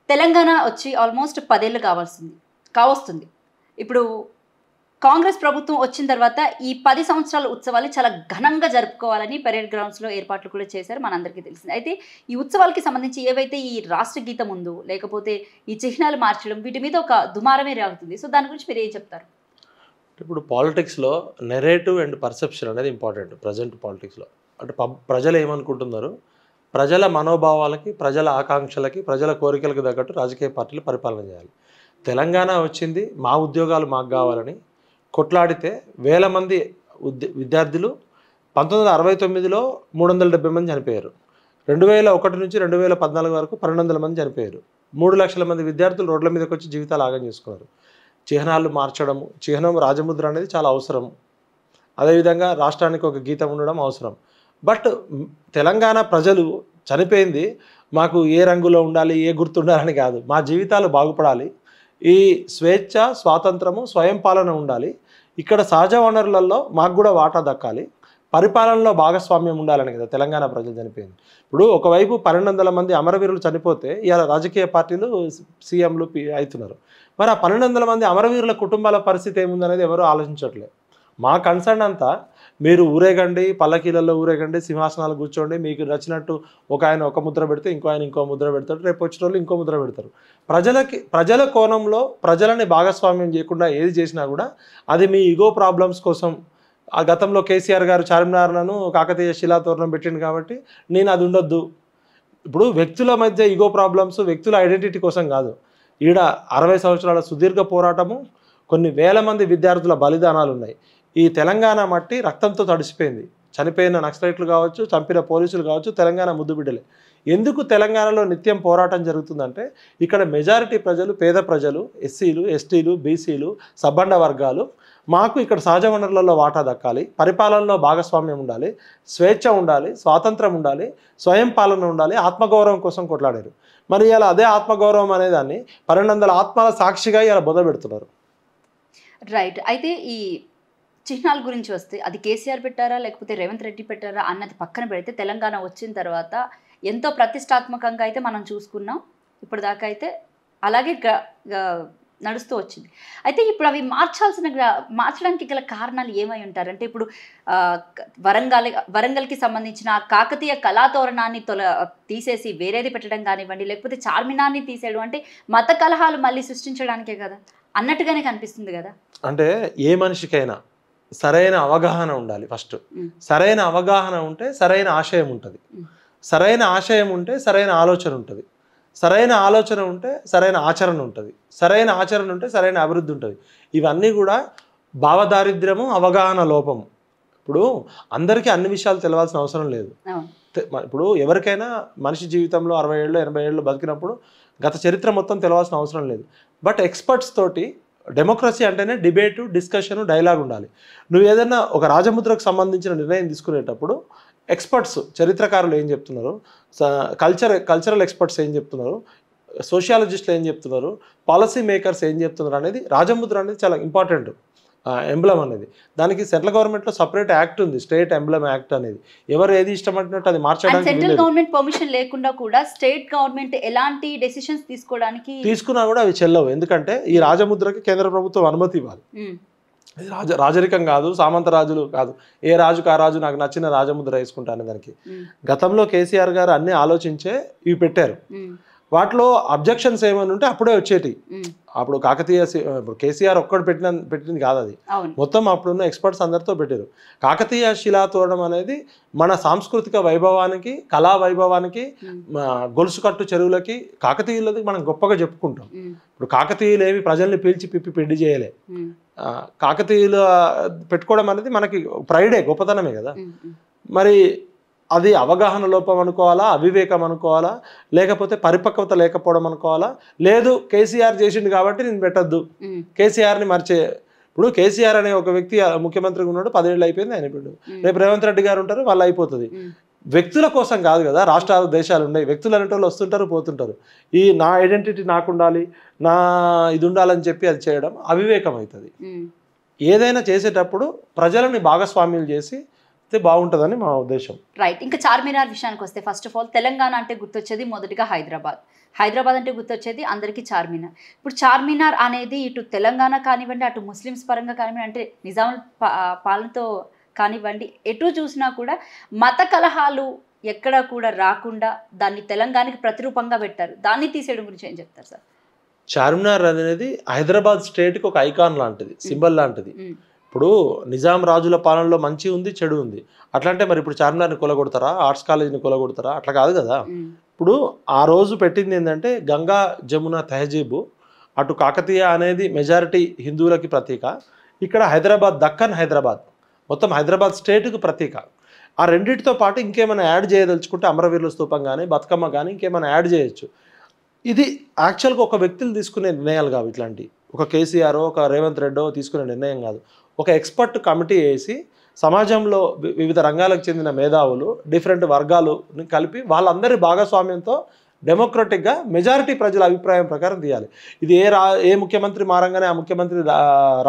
తెలంగాణ వచ్చి ఆల్మోస్ట్ 10 ఏళ్ళు కావస్తుంది. ఇప్పుడు కాంగ్రెస్ ప్రభుత్వం వచ్చిన తర్వాత ఈ 10 సంవత్సరాల ఉత్సవాలు చాలా ఘనంగా జరుపుకోవాలని పరేడ్ గ్రౌండ్స్‌లో ఏర్పాట్లు కూడా చేశారు. మనందరికీ తెలిసిందే. అయితే ఈ ఉత్సవాలకి సంబంధించి ఏవైతే ఈ రాష్ట్ర గీతం ఉందో, లేకపోతే ఈ చిహ్నాలు మార్చడం వీటి మీద ఒక దుమారమే రాగుతుంది. సో దాని గురించి మీరు ఏం చెప్తారు? ఇప్పుడు పాలిటిక్స్‌లో నెరేటివ్ అండ్ పర్సెప్షన్ అనేది ఇంపార్టెంట్ ప్రెజెంట్ పాలిటిక్స్‌లో. అంటే ప్రజలు ఏమనుకుంటున్నారు? ప్రజల మనోభావాలకి, ప్రజల ఆకాంక్షలకి, ప్రజల కోరికలకు తగ్గట్టు రాజకీయ పార్టీలు పరిపాలన చేయాలి. తెలంగాణ వచ్చింది మా ఉద్యోగాలు మాకు కావాలని కొట్లాడితే వేల మంది విద్యార్థులు 1969లో 370 మంది చనిపోయారు. 2001 నుంచి 2014 వరకు 1200 మంది చనిపోయారు. 3 లక్షల మంది విద్యార్థులు రోడ్ల మీదకి వచ్చి జీవితాలు ఆగం చేసుకున్నారు. చిహ్నాలు మార్చడము, చిహ్నం రాజముద్ర అనేది చాలా అవసరం. అదేవిధంగా రాష్ట్రానికి ఒక గీతం ఉండడం అవసరం. బట్ తెలంగాణ ప్రజలు చనిపోయింది మాకు ఏ రంగులో ఉండాలి, ఏ గుర్తు ఉండాలని కాదు. మా జీవితాలు బాగుపడాలి, ఈ స్వేచ్ఛ, స్వాతంత్రము, స్వయం పాలన ఉండాలి, ఇక్కడ సహజ వనరులలో మాకు కూడా వాటా దక్కాలి, పరిపాలనలో భాగస్వామ్యం ఉండాలని కదా తెలంగాణ ప్రజలు చనిపోయింది. ఇప్పుడు ఒకవైపు 1200 మంది అమరవీరులు చనిపోతే ఇవాళ రాజకీయ పార్టీలు సీఎంలు అవుతున్నారు. మరి ఆ 1200 మంది అమరవీరుల కుటుంబాల పరిస్థితి ఏముందనేది ఎవరు ఆలోచించట్లేదు. మా కన్సర్న్ అంతా మీరు ఊరేగండి, పల్లకీలలో ఊరేగండి, సింహాసనాలు కూర్చోండి, మీకు నచ్చినట్టు ఒక ఆయన ఒక ముద్ర పెడితే ఇంకో ఆయన ఇంకో ముద్ర పెడతాడు, రేపు వచ్చిన వాళ్ళు ఇంకో ముద్ర పెడతారు. ప్రజల కోణంలో ప్రజలని భాగస్వామ్యం చేయకుండా ఏది చేసినా కూడా అది మీ ఈగో ప్రాబ్లమ్స్ కోసం. ఆ గతంలో కేసీఆర్ గారు చార్మినార్లను కాకతీయ శిలాతోరణం పెట్టిండు కాబట్టి నేను అది ఉండొద్దు. ఇప్పుడు వ్యక్తుల మధ్య ఈగో ప్రాబ్లమ్స్ వ్యక్తుల ఐడెంటిటీ కోసం కాదు. ఈడ 60 సంవత్సరాల సుదీర్ఘ పోరాటము, కొన్ని వేల మంది విద్యార్థుల బలిదానాలు ఉన్నాయి. ఈ తెలంగాణ మట్టి రక్తంతో తడిసిపోయింది. చనిపోయిన నక్సలైట్లు కావచ్చు, చంపిన పోలీసులు కావచ్చు, తెలంగాణ ముద్దు బిడ్డలే. ఎందుకు తెలంగాణలో నిత్యం పోరాటం జరుగుతుందంటే ఇక్కడ మెజారిటీ ప్రజలు, పేద ప్రజలు, ఎస్సీలు, ఎస్టీలు, బీసీలు, సబ్బండ వర్గాలు మాకు ఇక్కడ సహజ వనరులలో వాటా దక్కాలి, పరిపాలనలో భాగస్వామ్యం ఉండాలి, స్వేచ్ఛ ఉండాలి, స్వాతంత్రం ఉండాలి, స్వయం పాలన ఉండాలి, ఆత్మగౌరవం కోసం కొట్లాడారు. మరి ఇలా అదే ఆత్మగౌరవం అనేదాన్ని 1200 ఆత్మల సాక్షిగా ఇలా బొదబెడుతున్నారు. రైట్. అయితే ఈ చిహ్నాల గురించి వస్తే అది కేసీఆర్ పెట్టారా లేకపోతే రేవంత్ రెడ్డి పెట్టారా అన్నది పక్కన పెడితే తెలంగాణ వచ్చిన తర్వాత ఎంతో ప్రతిష్టాత్మకంగా అయితే మనం చూసుకున్నాం. ఇప్పుడు దాకా అయితే అలాగే నడుస్తూ వచ్చింది. అయితే ఇప్పుడు అవి మార్చడానికి గల కారణాలు ఏమై ఉంటారు? అంటే ఇప్పుడు వరంగల్కి సంబంధించిన కాకతీయ కళాతోరణాన్ని తీసేసి వేరేది పెట్టడం కానివ్వండి, లేకపోతే చార్మినార్ని తీసేయడం అంటే మత కలహాలు మళ్ళీ సృష్టించడానికే కదా అన్నట్టుగానే కనిపిస్తుంది కదా. అంటే ఏ మనిషికైనా సరైన అవగాహన ఉండాలి. ఫస్ట్ సరైన అవగాహన ఉంటే సరైన ఆశయం ఉంటుంది, సరైన ఆశయం ఉంటే సరైన ఆలోచన ఉంటుంది, సరైన ఆలోచన ఉంటే సరైన ఆచరణ ఉంటుంది, సరైన ఆచరణ ఉంటే సరైన అభివృద్ధి ఉంటుంది. ఇవన్నీ కూడా భావదారిద్ర్యము, అవగాహన లోపము. ఇప్పుడు అందరికీ అన్ని విషయాలు తెలవాల్సిన అవసరం లేదు. ఇప్పుడు ఎవరికైనా మనిషి జీవితంలో 60 ఏళ్ళు 80 ఏళ్ళు బతికినప్పుడు గత చరిత్ర మొత్తం తెలవాల్సిన అవసరం లేదు. బట్ ఎక్స్పర్ట్స్ తోటి డెమోక్రసీ అంటేనే డిబేటు, డిస్కషను, డైలాగ్ ఉండాలి. నువ్వు ఏదైనా ఒక రాజముద్రకు సంబంధించిన నిర్ణయం తీసుకునేటప్పుడు ఎక్స్పర్ట్స్, చరిత్రకారులు ఏం చెప్తున్నారు, కల్చరల్ ఎక్స్పర్ట్స్ ఏం చెప్తున్నారు, సోషియాలజిస్టులు ఏం చెప్తున్నారు, పాలసీ మేకర్స్ ఏం చెప్తున్నారు అనేది రాజముద్ర అనేది చాలా ఇంపార్టెంట్. ఎంబ్లమ్ అనేది దానికి సెంట్రల్ గవర్నమెంట్లో సపరేట్ యాక్ట్ ఉంది, స్టేట్ ఎంబ్లమ్ యాక్ట్ అనేది. ఎవరు ఏది ఇష్టపడినట్టు అది మార్చడానికి సెంట్రల్ గవర్నమెంట్ పర్మిషన్ లేకుండా కూడా స్టేట్ గవర్నమెంట్ ఎలాంటి డెసిషన్స్ తీసుకున్నా కూడా అవి చెల్లవు. ఎందుకంటే ఈ రాజముద్రకి కేంద్ర ప్రభుత్వం అనుమతి ఇవ్వాలి. రాజరికం కాదు, సామంత రాజులు కాదు, ఏ రాజుకు ఆ రాజు నాకు నచ్చిన రాజముద్ర వేసుకుంటాను. దానికి గతంలో కేసీఆర్ గారు అన్ని ఆలోచించే ఇవి పెట్టారు. వాటిలో అబ్జెక్షన్స్ ఏమైనా ఉంటే అప్పుడే వచ్చేటి. అప్పుడు కాకతీయ ఇప్పుడు కేసీఆర్ ఒక్కడు పెట్టింది కాదు, అది మొత్తం అప్పుడున్న ఎక్స్పర్ట్స్ అందరితో పెట్టారు. కాకతీయ శిలాతోరణం అనేది మన సాంస్కృతిక వైభవానికి, కళా వైభవానికి, గొలుసు కట్టు చెరువులకి కాకతీయులది మనం గొప్పగా చెప్పుకుంటాం. ఇప్పుడు కాకతీయులు ఏమి ప్రజల్ని పీల్చి పిప్పి పెళ్లి చేయలే. కాకతీయులు పెట్టుకోవడం అనేది మనకి ప్రైడే, గొప్పతనమే కదా. మరి అది అవగాహన లోపం అనుకోవాలా, అవివేకం అనుకోవాలా, లేకపోతే పరిపక్వత లేకపోవడం అనుకోవాలా? లేదు కేసీఆర్ చేసిండు కాబట్టి నేను పెట్టద్దు, కేసీఆర్ని మర్చే. ఇప్పుడు కేసీఆర్ అనే ఒక వ్యక్తి ముఖ్యమంత్రిగా ఉన్నాడు, 10 ఏళ్ళు అయిపోయింది, ఆయన ఇప్పుడు రేపు రేవంత్ రెడ్డి గారు ఉంటారు, వాళ్ళు అయిపోతుంది. వ్యక్తుల కోసం కాదు కదా, రాష్ట్రాలు దేశాలు ఉన్నాయి, వ్యక్తులు అనేటోళ్ళు వస్తుంటారు పోతుంటారు. ఈ నా ఐడెంటిటీ నాకు ఉండాలి, నా ఇది ఉండాలని చెప్పి అది చేయడం అవివేకం అవుతుంది. ఏదైనా చేసేటప్పుడు ప్రజలని భాగస్వామ్యులు చేసి బాగుంటుందని మా ఉద్దేశం. రైట్. ఇంకా చార్మినార్ విషయానికి వస్తే ఫస్ట్ ఆఫ్ ఆల్ తెలంగాణ అంటే గుర్తొచ్చేది మొదటిగా హైదరాబాద్ అంటే గుర్తొచ్చేది అందరికీ చార్మినార్. ఇప్పుడు చార్మినార్ అనేది ఇటు తెలంగాణ కానివ్వండి, అటు ముస్లిమ్స్ పరంగా కానివ్వండి, అంటే నిజాం పాలనతో కానివ్వండి, ఎటు చూసినా కూడా మత కలహాలు ఎక్కడ కూడా రాకుండా దాన్ని తెలంగాణకి ప్రతిరూపంగా పెట్టారు. దాన్ని తీసేయడం గురించి ఏం చెప్తారు సార్? చార్మినార్ అనేది హైదరాబాద్ స్టేట్కి ఒక ఐకాన్ లాంటిది, సింబల్ లాంటిది. ఇప్పుడు నిజాం రాజుల పాలనలో మంచి ఉంది, చెడు ఉంది. అట్లంటే మరి ఇప్పుడు చార్మినార్ని కొలగొడతారా, ఆర్ట్స్ కాలేజీని కొలగొడతారా? అట్లా కాదు కదా. ఇప్పుడు ఆ రోజు పెట్టింది ఏంటంటే గంగా జమున తహజీబు, అటు కాకతీయ అనేది మెజారిటీ హిందువులకి ప్రతీక, ఇక్కడ హైదరాబాద్ దక్కన్ హైదరాబాద్ మొత్తం హైదరాబాద్ స్టేట్కి ప్రతీక. ఆ రెండింటితో పాటు ఇంకేమైనా యాడ్ చేయదలుచుకుంటే అమరవీరుల స్తూపం కానీ బతుకమ్మ కానీ ఇంకేమైనా యాడ్ చేయొచ్చు. ఇది యాక్చువల్గా ఒక వ్యక్తులు తీసుకునే నిర్ణయాలు కావు. ఇట్లాంటి ఒక కేసీఆర్ ఒక రేవంత్ రెడ్డో తీసుకునే నిర్ణయం కాదు. ఒక ఎక్స్పర్ట్ కమిటీ వేసి సమాజంలో వివిధ రంగాలకు చెందిన మేధావులు డిఫరెంట్ వర్గాలుని కలిపి వాళ్ళందరి భాగస్వామ్యంతో డెమోక్రటిక్గా మెజారిటీ ప్రజల అభిప్రాయం ప్రకారం తీయాలి. ఇది ఏ ముఖ్యమంత్రి మారంగానే ఆ ముఖ్యమంత్రి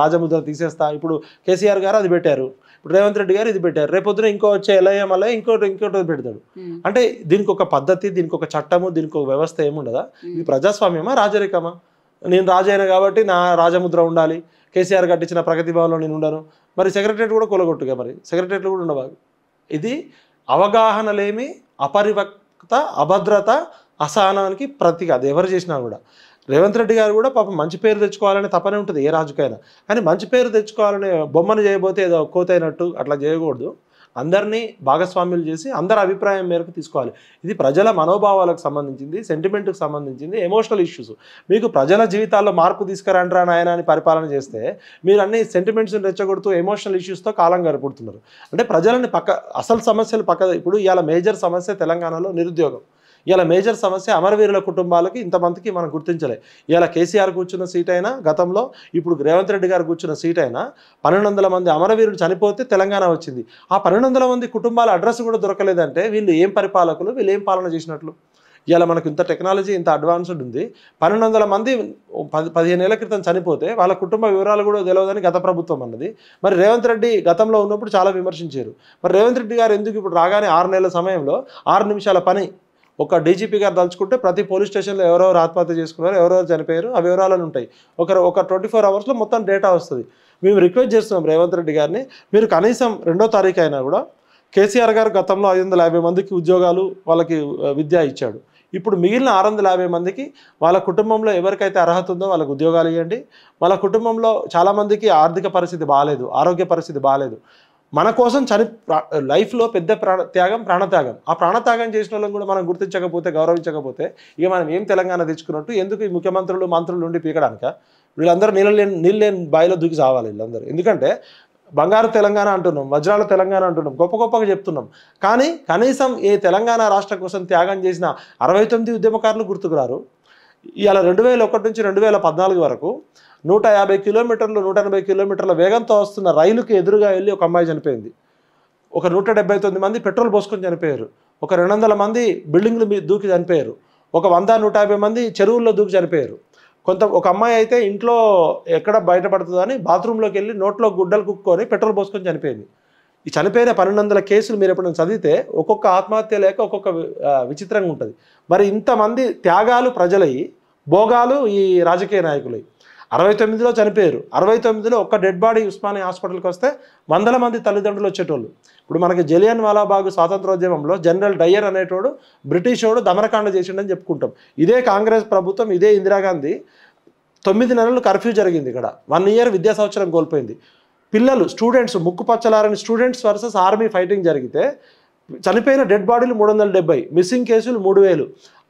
రాజముద్ర తీసేస్తా. ఇప్పుడు కేసీఆర్ గారు అది పెట్టారు, ఇప్పుడు రేవంత్ రెడ్డి గారు ఇది పెట్టారు, రేపొద్దున ఇంకో వచ్చే ఎల్ఐఎంఎల్ఐ ఇంకోటి పెడతాడు. అంటే దీనికి ఒక పద్ధతి, దీనికి ఒక చట్టము, దీనికి ఒక వ్యవస్థ ఏముండదా? ఇది ప్రజాస్వామ్యమా, రాజరికమా? నేను రాజైన కాబట్టి నా రాజముద్ర ఉండాలి, కేసీఆర్ కట్టించిన ప్రగతి భవన్లో నేను ఉండను, మరి సెక్రటరేట్ కూడా కొలగొట్టుగా, మరి సెక్రటరేట్లు కూడా ఉండవు. ఇది అవగాహన లేమి, అపరిపక్వత, అభద్రత, అసహనానికి ప్రతీక. అది ఎవరు చేసినా కూడా. రేవంత్ రెడ్డి గారు కూడా పాపం మంచి పేరు తెచ్చుకోవాలనే తపనే ఉంటుంది ఏ రాజుకైనా. కానీ మంచి పేరు తెచ్చుకోవాలనే బొమ్మను చేయబోతే ఏదో కోతైనట్టు అట్లా చేయకూడదు. అందరినీ భాగస్వామ్యులు చేసి అందరి అభిప్రాయం మేరకు తీసుకోవాలి. ఇది ప్రజల మనోభావాలకు సంబంధించింది, సెంటిమెంట్కి సంబంధించింది, ఎమోషనల్ ఇష్యూస్. మీకు ప్రజల జీవితాల్లో మార్పు తీసుకురంటారా నాయన అని పరిపాలన చేస్తే మీరు అన్ని సెంటిమెంట్స్ని రెచ్చగొడుతూ ఎమోషనల్ ఇష్యూస్తో కాలం గడుపుతున్నారు. అంటే ప్రజలని అసలు సమస్యలు ఇప్పుడు ఇవాళ మేజర్ సమస్య తెలంగాణలో నిరుద్యోగం. ఇలా మేజర్ సమస్య అమరవీరుల కుటుంబాలకి ఇంతమందికి మనం గుర్తించలే. ఇలా కేసీఆర్ కూర్చున్న సీట్ అయినా గతంలో, ఇప్పుడు రేవంత్ రెడ్డి గారు కూర్చున్న సీట్ అయినా 1200 మంది అమరవీరులు చనిపోతే తెలంగాణ వచ్చింది. ఆ 1200 మంది కుటుంబాల అడ్రస్ కూడా దొరకలేదంటే వీళ్ళు ఏం పరిపాలకులు, వీళ్ళు ఏం పాలన చేసినట్లు? ఇలా మనకు ఇంత టెక్నాలజీ ఇంత అడ్వాన్స్డ్ ఉంది. 1200 మంది 15 ఏళ్ల క్రితం చనిపోతే వాళ్ళ కుటుంబ వివరాలు కూడా తెలియదని గత ప్రభుత్వం అన్నది. మరి రేవంత్ రెడ్డి గతంలో ఉన్నప్పుడు చాలా విమర్శించారు. మరి రేవంత్ రెడ్డి గారు ఎందుకు ఇప్పుడు రాగానే 6 నెలల సమయంలో 6 నిమిషాల పని ఒక డీజీపీ గారు తలుచుకుంటే ప్రతి పోలీస్ స్టేషన్లో ఎవరెవరు ఆత్మహత్య చేసుకున్నారు, ఎవరెవరు చనిపోయారు, ఆ వివరాలను ఉంటాయి. ఒక 24 అవర్స్లో మొత్తం డేటా వస్తుంది. మేము రిక్వెస్ట్ చేస్తున్నాం రేవంత్ రెడ్డి గారిని, మీరు కనీసం 2వ తారీఖు అయినా కూడా కేసీఆర్ గారు గతంలో 550 మందికి ఉద్యోగాలు వాళ్ళకి విద్య ఇచ్చాడు. ఇప్పుడు మిగిలిన 650 మందికి వాళ్ళ కుటుంబంలో ఎవరికైతే అర్హత ఉందో వాళ్ళకి ఉద్యోగాలు ఇవ్వండి. వాళ్ళ కుటుంబంలో చాలామందికి ఆర్థిక పరిస్థితి బాగాలేదు, ఆరోగ్య పరిస్థితి బాగాలేదు. మన కోసం లైఫ్లో పెద్ద ప్రాణత్యాగం. ఆ ప్రాణత్యాగం చేసిన వాళ్ళని కూడా మనం గుర్తించకపోతే, గౌరవించకపోతే ఇక మనం ఏం తెలంగాణ తెచ్చుకున్నట్టు? ఎందుకు ఈ ముఖ్యమంత్రులు మంత్రులు నుండి పీకడానిక? వీళ్ళందరూ నీళ్ళు లేని బాయిలో దూకి చావాలి వీళ్ళందరూ. ఎందుకంటే బంగారు తెలంగాణ అంటున్నాం, వజ్రాల తెలంగాణ అంటున్నాం, గొప్పగా చెప్తున్నాం. కానీ కనీసం ఈ తెలంగాణ రాష్ట్రం కోసం త్యాగం చేసిన 69 ఉద్యమకారులు గుర్తుకురారు. ఇలా 2001 నుంచి 2014 వరకు 150 కిలోమీటర్లు 180 కిలోమీటర్ల వేగంతో వస్తున్న రైలుకి ఎదురుగా వెళ్ళి ఒక అమ్మాయి చనిపోయింది. ఒక 179 మంది పెట్రోల్ పోసుకొని చనిపోయారు. ఒక 200 మంది బిల్డింగ్లు దూకి చనిపోయారు. ఒక 100-150 మంది చెరువుల్లో దూకి చనిపోయారు. ఒక అమ్మాయి అయితే ఇంట్లో ఎక్కడ బయటపడుతుందని బాత్రూంలోకి వెళ్ళి నోట్లో గుడ్డలు కుక్కొని పెట్రోల్ పోసుకొని చనిపోయింది. ఈ చనిపోయిన 1200 కేసులు మీరు ఎప్పుడైనా చదివితే ఒక్కొక్క ఆత్మహత్య లేక ఒక్కొక్క విచిత్రంగా ఉంటుంది. మరి ఇంతమంది త్యాగాలు ప్రజలయ్యి, భోగాలు ఈ రాజకీయ నాయకులయ్యి. 69లో చనిపోయారు. 69లో ఒక్క డెడ్ బాడీ ఉస్మానియా హాస్పిటల్కి వస్తే 100 మంది తల్లిదండ్రులు వచ్చేటోళ్ళు. ఇప్పుడు మనకి జలియన్ వాలాబాగ్ స్వాతంత్రోద్యమంలో జనరల్ డయ్యర్ అనేటోడు బ్రిటిష్ వాడు దమనకాండ చేసిండని చెప్పుకుంటాం. ఇదే కాంగ్రెస్ ప్రభుత్వం, ఇదే ఇందిరాగాంధీ 9 నెలలు కర్ఫ్యూ జరిగింది. ఇక్కడ 1 ఇయర్ విద్యా సంవత్సరం కోల్పోయింది. పిల్లలు స్టూడెంట్స్ ముక్కుపచ్చలారని స్టూడెంట్స్ వర్సెస్ ఆర్మీ ఫైటింగ్ జరిగితే చనిపోయిన డెడ్ బాడీలు 370, మిస్సింగ్ కేసులు 3000.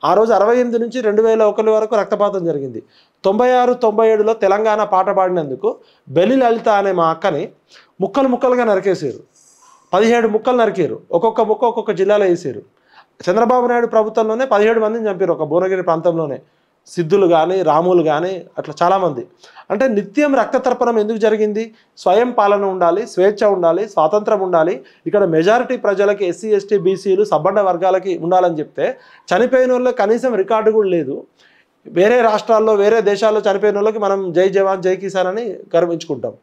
ఆ రోజు 68 నుంచి 2001 వరకు రక్తపాతం జరిగింది. 96-97లో తెలంగాణ పాట పాడినందుకు బెలి లలిత అనే మా అక్కని ముక్కలుగా నరికేసారు. 17 ముక్కలు నరికారు. ఒక్కొక్క ముక్క ఒక్కొక్క జిల్లాలో వేసారు. చంద్రబాబు నాయుడు ప్రభుత్వంలోనే 17 మందిని చంపారు ఒక భువనగిరి ప్రాంతంలోనే. సిద్ధులు కానీ, రాములు కానీ, అట్లా చాలామంది. అంటే నిత్యం రక్తతర్పణం ఎందుకు జరిగింది? స్వయం పాలన ఉండాలి, స్వేచ్ఛ ఉండాలి, స్వాతంత్రం ఉండాలి. ఇక్కడ మెజారిటీ ప్రజలకి, ఎస్సీ ఎస్టీ బీసీలు సబ్బండ వర్గాలకి ఉండాలని చెప్తే చనిపోయిన వాళ్ళకి కనీసం రికార్డు కూడా లేదు. వేరే రాష్ట్రాల్లో, వేరే దేశాల్లో చనిపోయిన వాళ్ళకి మనం జై జవాన్ జై కిసాన్ అని గర్వించుకుంటాం.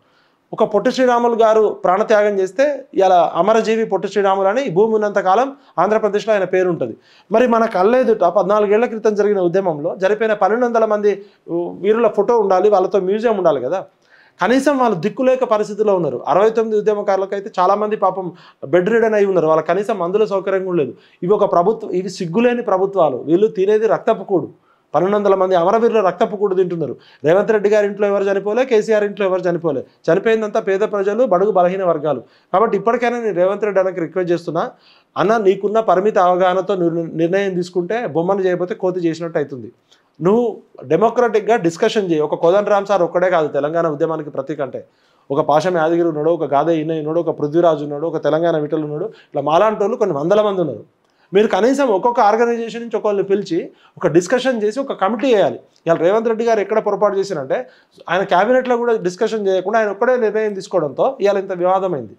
ఒక పొట్టి శ్రీరాములు గారు ప్రాణత్యాగం చేస్తే ఇలా అమరజీవి పొట్టి శ్రీరాములు అని భూమి ఉన్నంతకాలం ఆంధ్రప్రదేశ్లో ఆయన పేరు ఉంటుంది. మరి మన కళ్ళెదుట 14 ఏళ్ల క్రితం జరిగిన ఉద్యమంలో జరిపిన 1200 మంది వీరుల ఫోటో ఉండాలి, వాళ్ళతో మ్యూజియం ఉండాలి కదా. కనీసం వాళ్ళు దిక్కులేక పరిస్థితిలో ఉన్నారు. 69 ఉద్యమకారులకు అయితే చాలామంది పాపం బెడ్ రిడన్ అయి ఉన్నారు. వాళ్ళకి కనీసం మందుల సౌకర్యం కూడా లేదు. ఇవి ఒక ప్రభుత్వం, ఇవి సిగ్గులేని ప్రభుత్వాలు. వీళ్ళు తినేది రక్తపు కూడు. 1200 మంది అమరవీరులు రక్తపు కూడు తింటున్నారు. రేవంత్ రెడ్డి గారి ఇంట్లో ఎవరు చనిపోలే, కేసీఆర్ ఇంట్లో ఎవరు చనిపోలే. చనిపోయిందంతా పేద ప్రజలు, బడుగు బలహీన వర్గాలు. కాబట్టి ఇప్పటికైనా నేను రేవంత్ రెడ్డి అన్నకి రిక్వెస్ట్ చేస్తున్నా, అన్న నీకున్న పరిమిత అవగాహనతో నిర్ణయం తీసుకుంటే బొమ్మను చేయకపోతే కోతి చేసినట్టు అవుతుంది. నువ్వు డెమోక్రటిక్గా డిస్కషన్ చేయి. ఒక కోదండరామ్ సార్ ఒక్కడే కాదు తెలంగాణ ఉద్యమానికి ప్రతీక అంటే. ఒక పాషం యాదగిరి ఉన్నాడు, ఒక గాదే ఈయన ఉన్నాడు, ఒక పృథ్వీరాజు ఉన్నాడు, ఒక తెలంగాణ విటలు ఉన్నాడు. ఇట్లా మాలాంటి వాళ్ళు కొన్ని వందల మంది ఉన్నారు. మీరు కనీసం ఒక్కొక్క ఆర్గనైజేషన్ నుంచి ఒకళ్ళని పిలిచి ఒక డిస్కషన్ చేసి ఒక కమిటీ వేయాలి. ఇవాళ రేవంత్ రెడ్డి గారు ఎక్కడ పొరపాటు చేశారంటే ఆయన క్యాబినెట్లో కూడా డిస్కషన్ చేయకుండా ఆయన ఒక్కడే నిర్ణయం తీసుకోవడంతో ఇవాళ ఇంత వివాదమైంది.